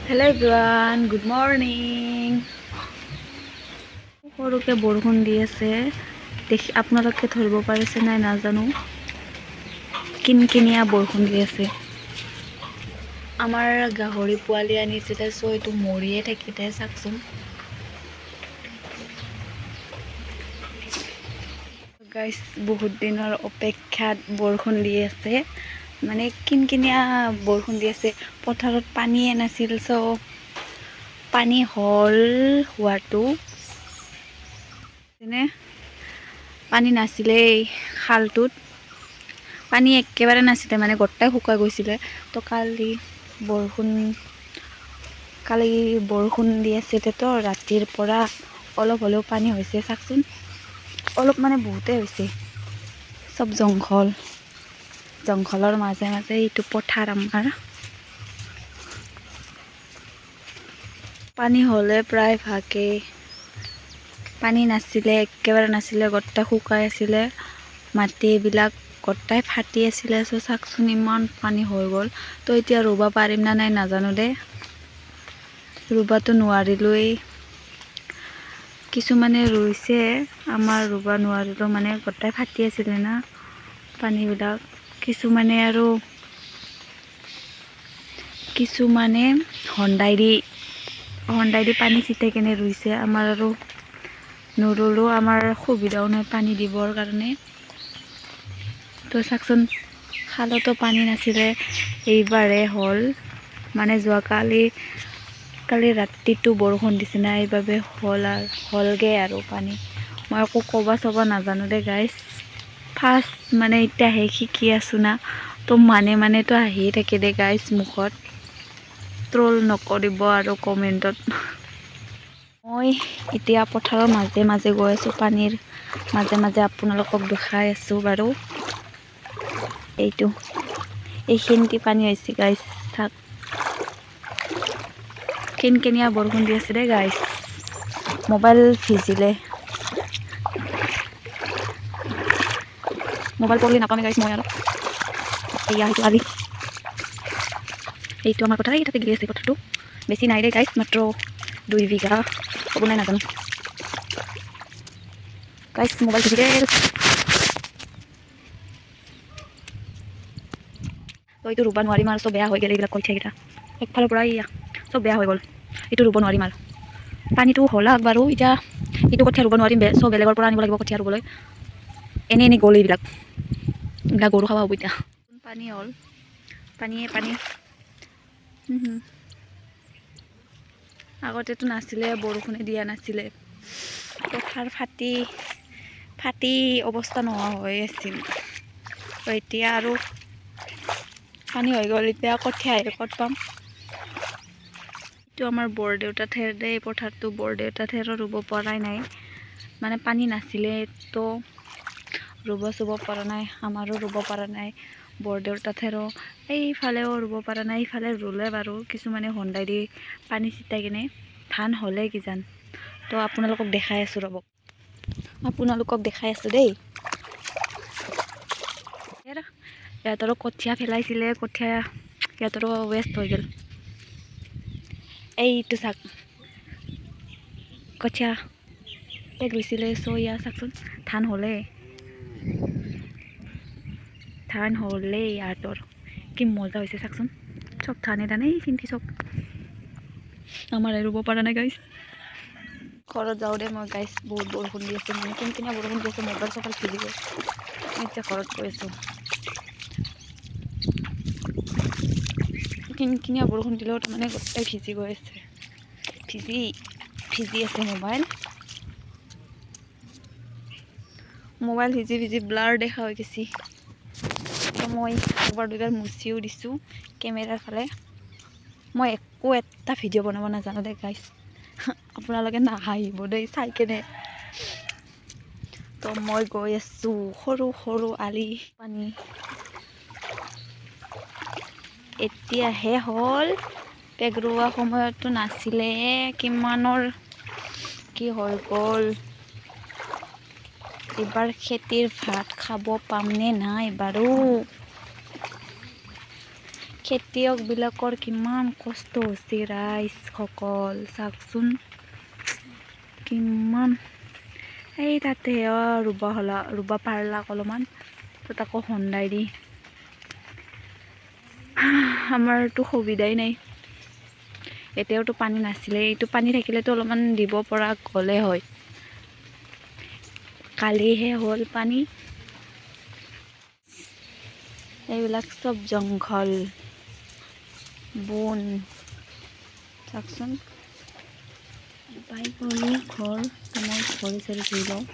Hello everyone, good morning. সৰুকে বৰষুণ দি আছে দেখি আপোনালোকে ধৰিব পাৰিছে নাই নাজানো কিনকিনিয়া বৰষুণ দি আছে আমাৰ গাহৰি পোৱালি আনিছিলে সো এইটো মৰিয়ে থাকিলে চাকচোন গাইস বহুত দিনৰ অপেক্ষাত বৰষুণ দি আছে মানে কিনকিনিয়া বৰষুণ দি আছে পথাৰত পানীয়ে নাছিল সো পানী হল হোৱাটো যেনে পানী নাছিলেই খালটোত পানী একেবাৰে নাছিলে মানে গোটাই শুকাই গৈছিলে তো কালি বৰষুণ দি আছে তো ৰাতিৰ পৰা অলপ হলেও পানী হৈছে চাকচোন অলপ মানে বহুতে হৈছে সব জংঘলৰ মাজে মাজে এইটো পথাৰ আমাৰ পানী হলে প্ৰায় ভাগে পানী নাছিলে একেবাৰে নাছিলে গোটাই শুকাই আছিলে মাটিবিলাক গোটাই ফাটি আছিলে সো চাকচোন ইমান পানী হৈ গ'ল তো এতিয়া ৰুব পাৰিম না নাই নাজানো দে ৰুবাটো নোৱাৰিলোই কিছুমানে ৰুইছে আমাৰ ৰুব নোৱাৰিলো মানে গোটাই ফাটি আছিলে না পানীবিলাক কিছুমানে হন্দাই দি পানী ছিটাই কেনে ৰুইছে আমাৰ আৰু নুৰুলো আমাৰ সুবিধাও নাই পানী দিবৰ কাৰণে তো চাকচোন খালতো পানী নাছিলে এইবাৰে হ'ল মানে কালি ৰাতিটো বৰষুণ দিছে না এইবাবে হ'লগে আৰু পানী মই একো ক'ব নাজানো দে গাইছ ফাৰ্ষ্ট মানে এতিয়াহে শিকি আছো না তো মানেতো আহিয়ে থাকে দে গাইছ মুখত ট্ৰল নকৰিব আৰু কমেণ্টত মই এতিয়া পথাৰৰ মাজে মাজে গৈ আছো পানীৰ মাজে মাজে আপোনালোকক দেখাই আছো বাৰু এইখিনিতে পানী হৈছে গাইছ চাক কিনকিনিয়া বৰষুণ দি আছে দে গাইছ মোবাইল ভিজিলে মোবাইল পড়লে নাপামে গাইছ মই আৰু এইটো আমাৰ পথাৰ এইটাতে গিলি আছে পথাৰটো বেছি নাই দে গাইছ মাত্ৰ 2 বিঘা হ'ব নাই নাজানো গাইছ মোবাইল ভিজি গেল তো এইটো ৰুব নোৱাৰিম আৰু চব বেয়া হৈ গ'ল এইবিলাক কঠীয়াকেইটা একফালৰ পৰা চব বেয়া হৈ গ'ল এইটো ৰুব নোৱাৰিম আৰু পানীটো হলাক বাৰু এতিয়া এইটো কঠীয়া ৰুব নোৱাৰিম চব বেলেগৰ পৰা আনিব লাগিব কঠীয়া ৰুবলৈ এনে গ'ল এইবিলাক গৰু খাব হ'ব এতিয়া পানী হ'ল পানী আগতেতো নাছিলে বৰষুণে দিয়া নাছিলে পথাৰ ফাটি অৱস্থা নোহোৱা হৈ আছিল তো এতিয়া আৰু পানী হৈ গ'ল এতিয়া কঠীয়া ক'ত পাম এইটো আমাৰ বৰদেউতা ঠেৰ দে পথাৰটো বৰদেউতা ঠেৰো ৰুব পৰাই নাই মানে পানী নাছিলে তো ৰুব চুব পৰা নাই আমাৰো ৰুব পৰা নাই বৰদেউতা ঠেৰো এইফালেও ৰুব পৰা নাই এইফালে ৰুলে বাৰু কিছুমানে হন্দাই দি পানী ছিটাই কিনে ধান হ'লে কিজান তো আপোনালোকক দেখাই আছো ৰ'ব আপোনালোকক দেখাই আছো দেই ইহঁতৰো কঠীয়া পেলাইছিলে কঠীয়া ইহঁতৰো ৱেষ্ট হৈ গ'ল এইটো চাক কঠীয়া ৰুইছিলে চয়া চাকচোন ধান হ'লে ইহঁতৰ কি মজা হৈছে চাকচোন চব ধানে এইখিনি চব আমাৰ ৰুব পৰা নাই গাইছ ঘৰত যাওঁ দে মই গাইছ বহুত বৰষুণ দি আছে মানে কিনকিনিয়া বৰষুণ দি আছে মোবাইল চবাইল ভিজি গ'ল এতিয়া ঘৰত গৈ আছো কিনকিনিয়া বৰষুণ দিলেও তাৰমানে গোটেই ভিজি গৈ আছে ভিজি আছে মোবাইল ভিজি ব্লাৰ দেখা হৈ গৈছে মই একবাৰ দুবাৰ মুচিও দিছোঁ কেমেৰাৰ ফালে মই একো এটা ভিডিঅ' বনাব নাজানো দে গাইছ আপোনালোকে নাহাঁহিব দেই চাই কেনে তো মই গৈ আছো সৰু আলি পানী এতিয়াহে হ'ল পেগ ৰোৱা সময়তো নাছিলে কিমানৰ কি হৈ গ'ল এইবাৰ খেতিৰ ভাত খাব পামনে নাই বাৰু খেতিয়কবিলাকৰ কিমান কষ্ট হৈছে ৰাইজসকল চাওকচোন কিমান এই তাতে ৰুবা পাৰলাক অলপমান তাত আকৌ হন্দাই দি আমাৰতো সুবিধাই নাই এতিয়াওতো পানী নাছিলে এইটো পানী থাকিলেতো অলপমান দিব পৰা গ'লে হয় কালিহে হ'ল পানী এইবিলাক চব জংঘল বন চাওকচোন পাই গ'লো ঘৰ মই ঘৰে চৰি ধুই লওঁ